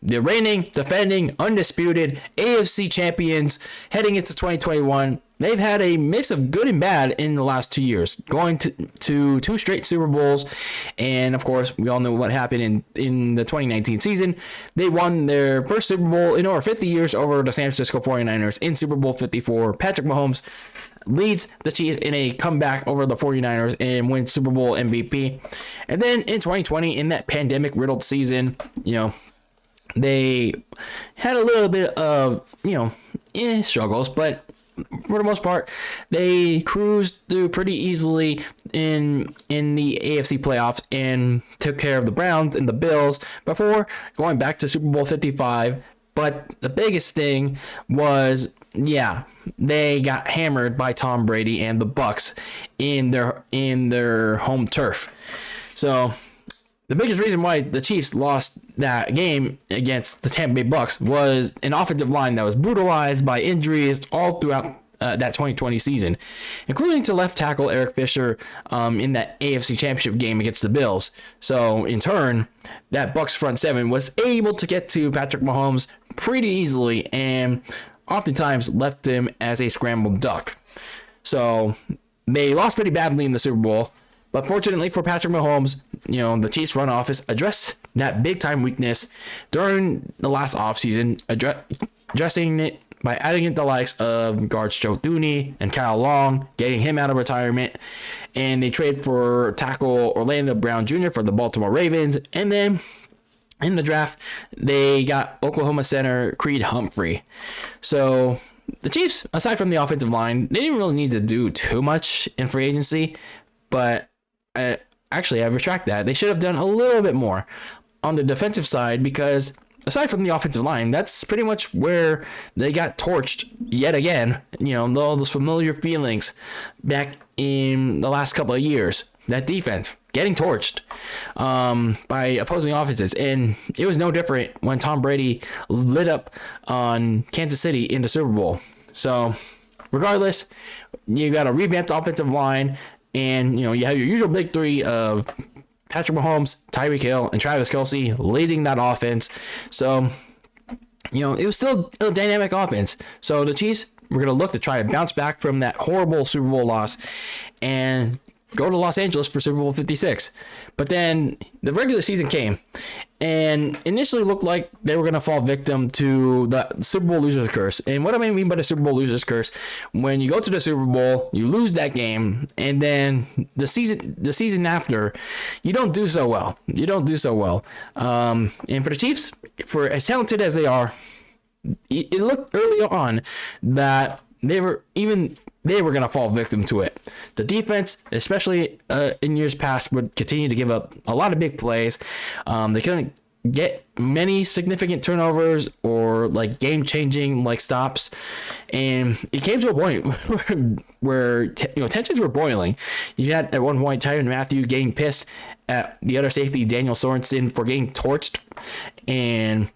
the reigning, defending, undisputed AFC champions heading into 2021. They've had a mix of good and bad in the last 2 years, going to 2 straight Super Bowls. And, of course, we all know what happened in the 2019 season. They won their first Super Bowl in over 50 years over the San Francisco 49ers in Super Bowl 54. Patrick Mahomes leads the Chiefs in a comeback over the 49ers and wins Super Bowl MVP. And then in 2020, in that pandemic-riddled season, they had a little bit of, struggles, but for the most part, they cruised through pretty easily in the AFC playoffs and took care of the Browns and the Bills before going back to Super Bowl 55. But the biggest thing was, they got hammered by Tom Brady and the Bucs in their home turf. So the biggest reason why the Chiefs lost that game against the Tampa Bay Bucs was an offensive line that was brutalized by injuries all throughout that 2020 season, including to left tackle Eric Fisher in that AFC Championship game against the Bills. So in turn, that Bucs front seven was able to get to Patrick Mahomes pretty easily and oftentimes left him as a scrambled duck. So they lost pretty badly in the Super Bowl. But fortunately for Patrick Mahomes, the Chiefs front office addressed that big-time weakness during the last offseason, addressing it by adding in the likes of guards Joe Thuney and Kyle Long, getting him out of retirement. And they trade for tackle Orlando Brown Jr. for the Baltimore Ravens. And then in the draft, they got Oklahoma center Creed Humphrey. So the Chiefs, aside from the offensive line, they didn't really need to do too much in free agency. But actually, I retract that. They should have done a little bit more on the defensive side because aside from the offensive line, that's pretty much where they got torched yet again. All those familiar feelings back in the last couple of years. That defense getting torched by opposing offenses. And it was no different when Tom Brady lit up on Kansas City in the Super Bowl. So regardless, you got a revamped offensive line. And, you have your usual big three of Patrick Mahomes, Tyreek Hill, and Travis Kelce leading that offense. So, it was still a dynamic offense. So the Chiefs were going to look to try to bounce back from that horrible Super Bowl loss and go to Los Angeles for Super Bowl 56. But then the regular season came and initially looked like they were going to fall victim to the Super Bowl loser's curse. And what do I mean by the Super Bowl loser's curse? When you go to the Super Bowl, you lose that game, and then the season after, you don't do so well. And for the Chiefs, for as talented as they are, it looked early on that they were going to fall victim to it. The defense, especially in years past, would continue to give up a lot of big plays. They couldn't get many significant turnovers or game-changing stops, and it came to a point where tensions were boiling. You had at one point Tyrann Mathieu getting pissed at the other safety Daniel Sorensen for getting torched, and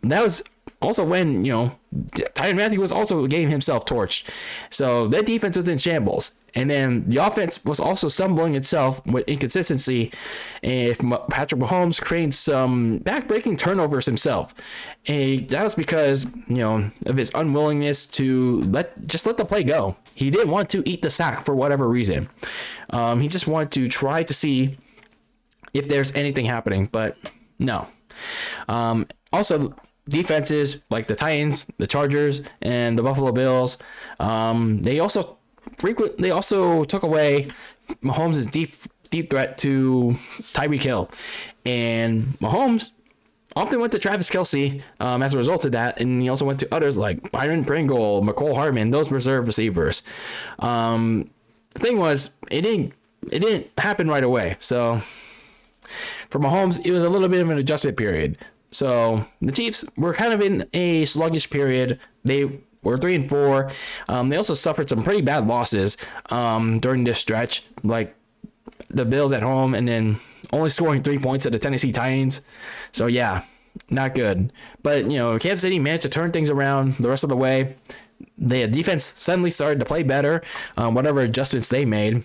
that was also when, Tyrann Mathieu was also getting himself torched. So their defense was in shambles. And then the offense was also stumbling itself with inconsistency. If Patrick Mahomes created some back-breaking turnovers himself. And that was because, of his unwillingness to let the play go. He didn't want to eat the sack for whatever reason. He just wanted to try to see if there's anything happening, but no. Also, defenses like the Titans, the Chargers, and the Buffalo Bills, they also took away Mahomes' deep threat to Tyreek Hill, and Mahomes often went to Travis Kelce as a result of that, and he also went to others like Byron Pringle, McCole Hardman, those reserve receivers. The thing was, it didn't happen right away. So for Mahomes, it was a little bit of an adjustment period. So the Chiefs were kind of in a sluggish period. They were 3-4. They also suffered some pretty bad losses during this stretch, like the Bills at home, and then only scoring 3 points at the Tennessee Titans. So yeah, not good. But Kansas City managed to turn things around the rest of the way. The defense suddenly started to play better, whatever adjustments they made.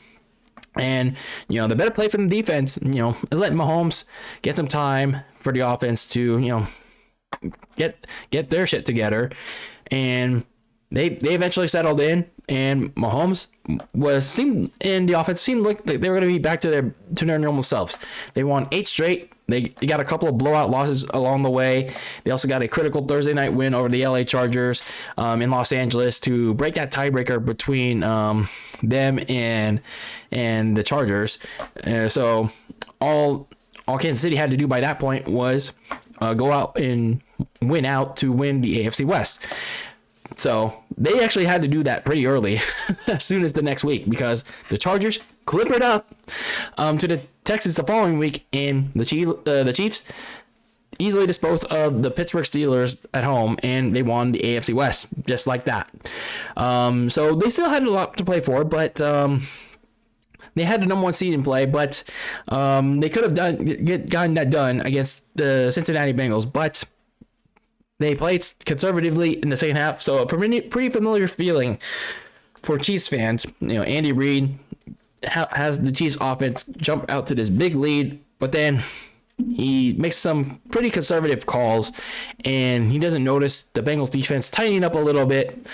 And, the better play from the defense, it let Mahomes get some time for the offense to, get their shit together, and they eventually settled in, and Mahomes and the offense seemed like they were going to be back to their normal selves. They won 8 straight. They got a couple of blowout losses along the way. They also got a critical Thursday night win over the LA Chargers in Los Angeles to break that tiebreaker between them and the Chargers. So all Kansas City had to do by that point was go out and win out to win the AFC West. So they actually had to do that pretty early, as soon as the next week, because the Chargers clippered up to the Texans the following week, and the Chiefs easily disposed of the Pittsburgh Steelers at home, and they won the AFC West just like that. So they still had a lot to play for, but they had the number 1 seed in play, but they could have gotten that done against the Cincinnati Bengals, but they played conservatively in the second half, so a pretty familiar feeling for Chiefs fans. Andy Reid has the Chiefs offense jump out to this big lead, but then he makes some pretty conservative calls, and he doesn't notice the Bengals defense tightening up a little bit,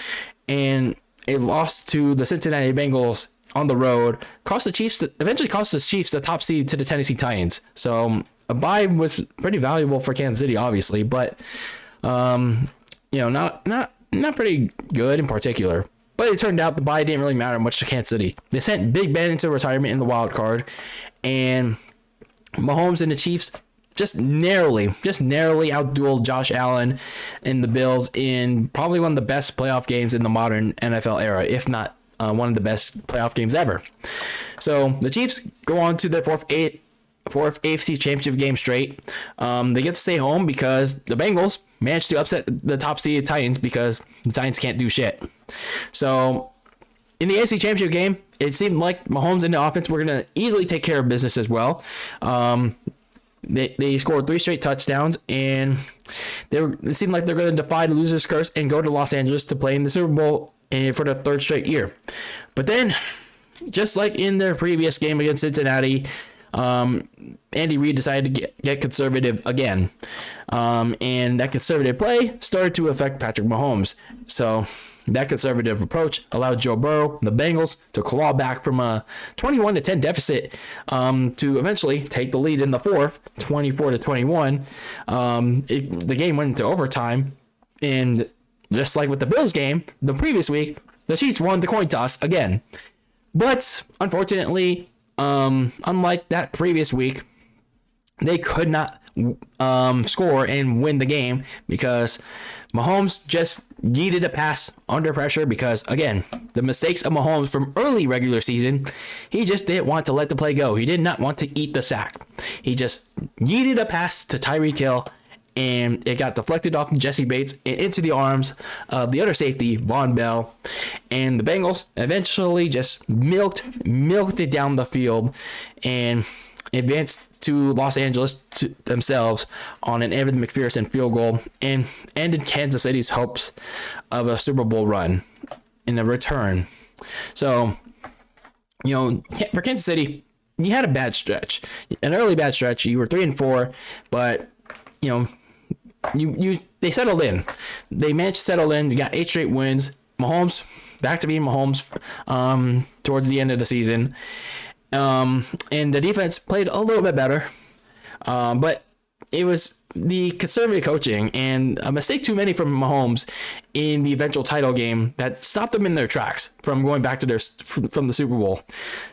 and a loss to the Cincinnati Bengals on the road eventually cost the Chiefs the top seed to the Tennessee Titans. So a bye was pretty valuable for Kansas City, obviously, but not pretty good in particular. But it turned out the bye didn't really matter much to Kansas City. They sent Big Ben into retirement in the wild card, and Mahomes and the Chiefs just narrowly outdueled Josh Allen and the Bills in probably one of the best playoff games in the modern NFL era, if not one of the best playoff games ever. So the Chiefs go on to their fourth AFC Championship game straight. They get to stay home because the Bengals managed to upset the top seeded Titans, because the Titans can't do shit. So in the AFC Championship game, it seemed like Mahomes and the offense were going to easily take care of business as well. They scored 3 straight touchdowns, and it seemed like they're going to defy the loser's curse and go to Los Angeles to play in the Super Bowl for the 3rd straight year. But then, just like in their previous game against Cincinnati, Andy Reid decided to get conservative again. And that conservative play started to affect Patrick Mahomes. So that conservative approach allowed Joe Burrow, the Bengals, to claw back from a 21-10 deficit to eventually take the lead in the 4th, 24-21. The game went into overtime, and just like with the Bills game the previous week, the Chiefs won the coin toss again. But unfortunately, unlike that previous week, they could not score and win the game because Mahomes just yeeted a pass under pressure because, again, the mistakes of Mahomes from early regular season, he just didn't want to let the play go. He did not want to eat the sack. He just yeeted a pass to Tyreek Hill, and it got deflected off Jesse Bates and into the arms of the other safety, Von Bell. And the Bengals eventually just milked it down the field and advanced to Los Angeles themselves on an Evan McPherson field goal and ended Kansas City's hopes of a Super Bowl run in a return. So, for Kansas City, you had a bad stretch, an early bad stretch. You were 3-4, but they settled in. They managed to settle in. They got 8 straight wins. Mahomes back to being Mahomes towards the end of the season. And the defense played a little bit better, but it was the conservative coaching and a mistake too many from Mahomes in the eventual title game that stopped them in their tracks from going back to from the Super Bowl.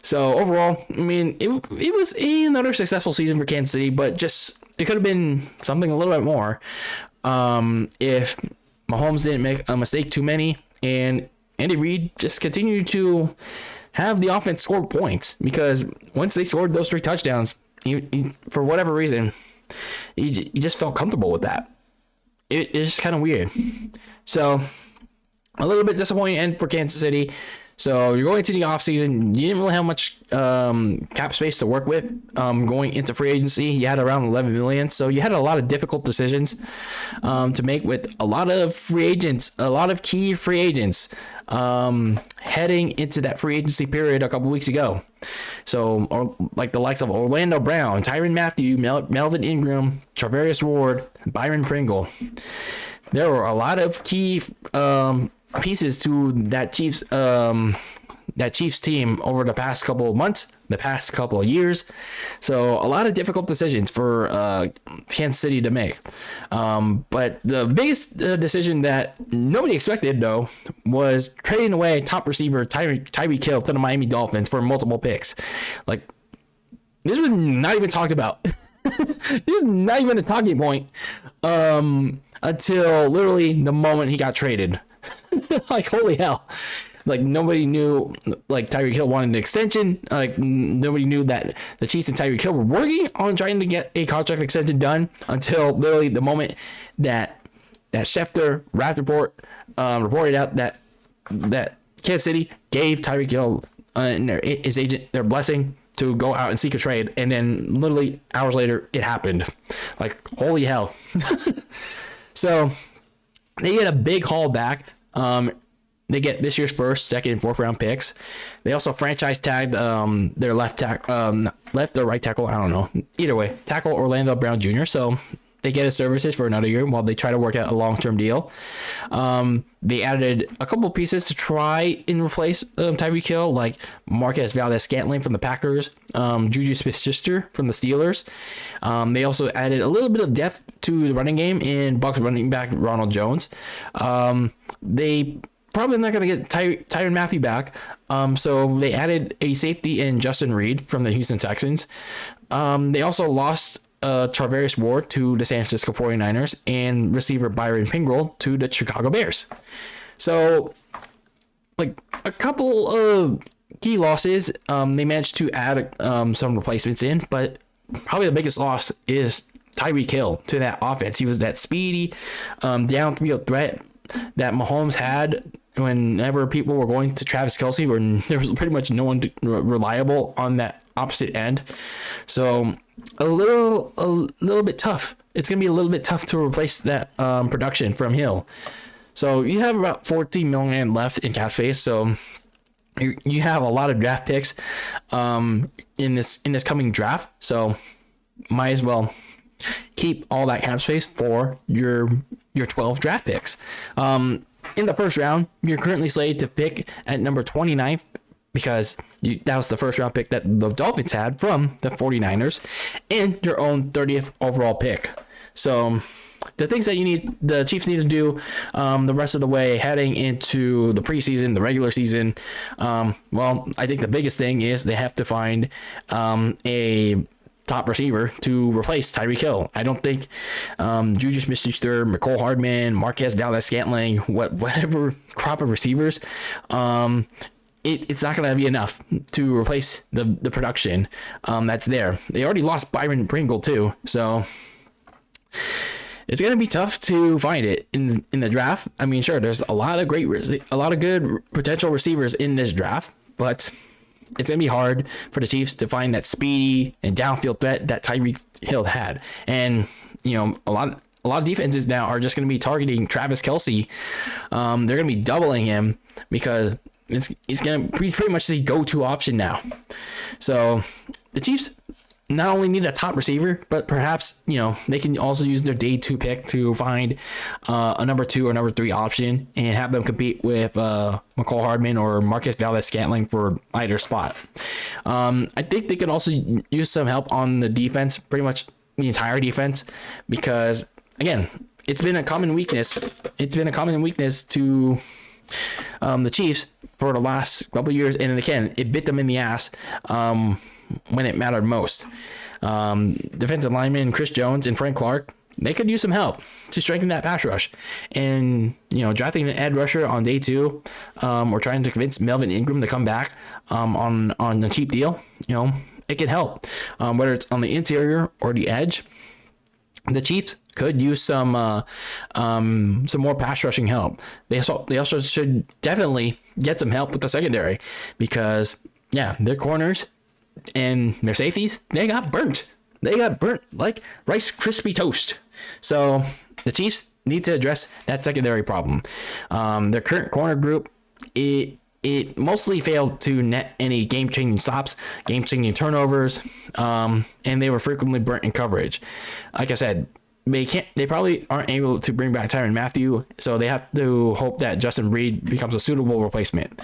So overall, I mean, it was another successful season for Kansas City, but just it could have been something a little bit more if Mahomes didn't make a mistake too many and Andy Reid just continued to have the offense score points, because once they scored those 3 touchdowns, he for whatever reason, he just felt comfortable with that. It's just kind of weird. So a little bit disappointing end for Kansas City. So you're going into the offseason. You didn't really have much cap space to work with going into free agency. You had around $11 million. So you had a lot of difficult decisions to make with a lot of free agents, a lot of key free agents heading into that free agency period a couple weeks ago. So, or like the likes of Orlando Brown, Tyrann Mathieu, Melvin Ingram, Charvarius Ward, Byron Pringle. There were a lot of key pieces to that Chiefs team over the past couple of months, the past couple of years. So a lot of difficult decisions for Kansas City to make. But the biggest decision that nobody expected, though, was trading away top receiver Tyreek Hill to the Miami Dolphins for multiple picks. Like, this was not even talked about. This is not even a talking point until literally the moment he got traded. Like, holy hell. Like, nobody knew, like, Tyreek Hill wanted an extension. Like, nobody knew that the Chiefs and Tyreek Hill were working on trying to get a contract extension done until literally the moment that Schefter, Rappaport, reported out that Kansas City gave Tyreek Hill and his agent their blessing to go out and seek a trade. And then literally hours later, it happened. Like, holy hell. So, they get a big haul back. They get this year's first, second, and fourth round picks. They also franchise tagged their left or right tackle. I don't know. Either way, tackle Orlando Brown Jr. So they get his services for another year while they try to work out a long-term deal. They added a couple pieces to try and replace Tyreek Hill, like Marquez Valdes-Scantling from the Packers, Juju Smith-Schuster from the Steelers. They also added a little bit of depth to the running game in Bucs running back Ronald Jones. They probably not going to get Tyrann Mathieu back. So they added a safety in Justin Reid from the Houston Texans. They also lost Charvarius Ward to the San Francisco 49ers and receiver Byron Pringle to the Chicago Bears. So, like, a couple of key losses. They managed to add some replacements in, but probably the biggest loss is Tyreek Hill to that offense. He was that speedy downfield threat that Mahomes had whenever people were going to Travis Kelce, where there was pretty much no one reliable on that opposite end. So a little bit tough. It's going to be a little bit tough to replace that production from Hill. So you have about $14 million left in cap space. So you have a lot of draft picks in this coming draft. So might as well keep all that cap space for your 12 draft picks. In the first round, you're currently slated to pick at number 29 because that was the first round pick that the Dolphins had from the 49ers and your own 30th overall pick. So the things that the Chiefs need to do the rest of the way heading into the preseason, the regular season, well, I think the biggest thing is they have to find a top receiver to replace Tyreek Hill. I don't think Juju Smith-Schuster, Mecole Hardman, Marquez Valdes-Scantling, whatever crop of receivers, it's not going to be enough to replace the production that's there. They already lost Byron Pringle too, so it's going to be tough to find it in the draft. I mean, sure, there's a lot of good potential receivers in this draft, but it's going to be hard for the Chiefs to find that speedy and downfield threat that Tyreek Hill had. And, a lot of defenses now are just going to be targeting Travis Kelce. They're going to be doubling him because he's going to be pretty much the go-to option now. So the Chiefs not only need a top receiver, but perhaps, they can also use their day 2 pick to find a number 2 or number 3 option and have them compete with Mecole Hardman or Marquez Valdes-Scantling for either spot. I think they could also use some help on the defense, pretty much the entire defense, because, again, it's been a common weakness. It's been a common weakness to the Chiefs for the last couple of years, and again, it bit them in the ass when it mattered most. Defensive linemen Chris Jones and Frank Clark, they could use some help to strengthen that pass rush. And, drafting an edge rusher on day 2 or trying to convince Melvin Ingram to come back on the cheap deal, it can help. Whether it's on the interior or the edge, the Chiefs could use some more pass rushing help. They also should definitely get some help with the secondary because, their corners and their safeties, they got burnt like Rice Krispie toast. So the Chiefs need to address that secondary problem. Their current corner group it mostly failed to net any game-changing stops, game-changing turnovers, and they were frequently burnt in coverage. Like I said, they probably aren't able to bring back Tyrann Mathieu, so they have to hope that Justin Reid becomes a suitable replacement.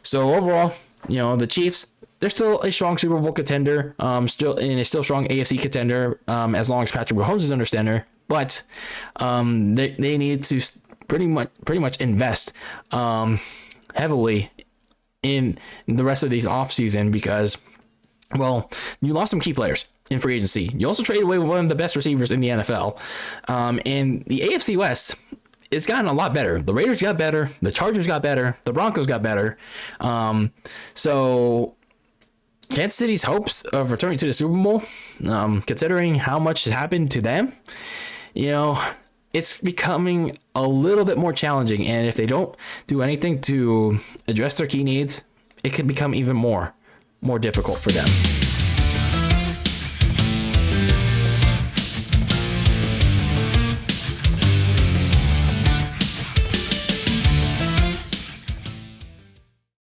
So overall, the Chiefs, they're still a strong Super Bowl contender, still strong AFC contender, as long as Patrick Mahomes is under center. But they need to pretty much invest heavily in the rest of these offseason because, well, you lost some key players in free agency. You also traded away one of the best receivers in the NFL. And the AFC West, it's gotten a lot better. The Raiders got better. The Chargers got better. The Broncos got better. So Kansas City's hopes of returning to the Super Bowl, considering how much has happened to them, it's becoming a little bit more challenging. And if they don't do anything to address their key needs, it can become even more difficult for them.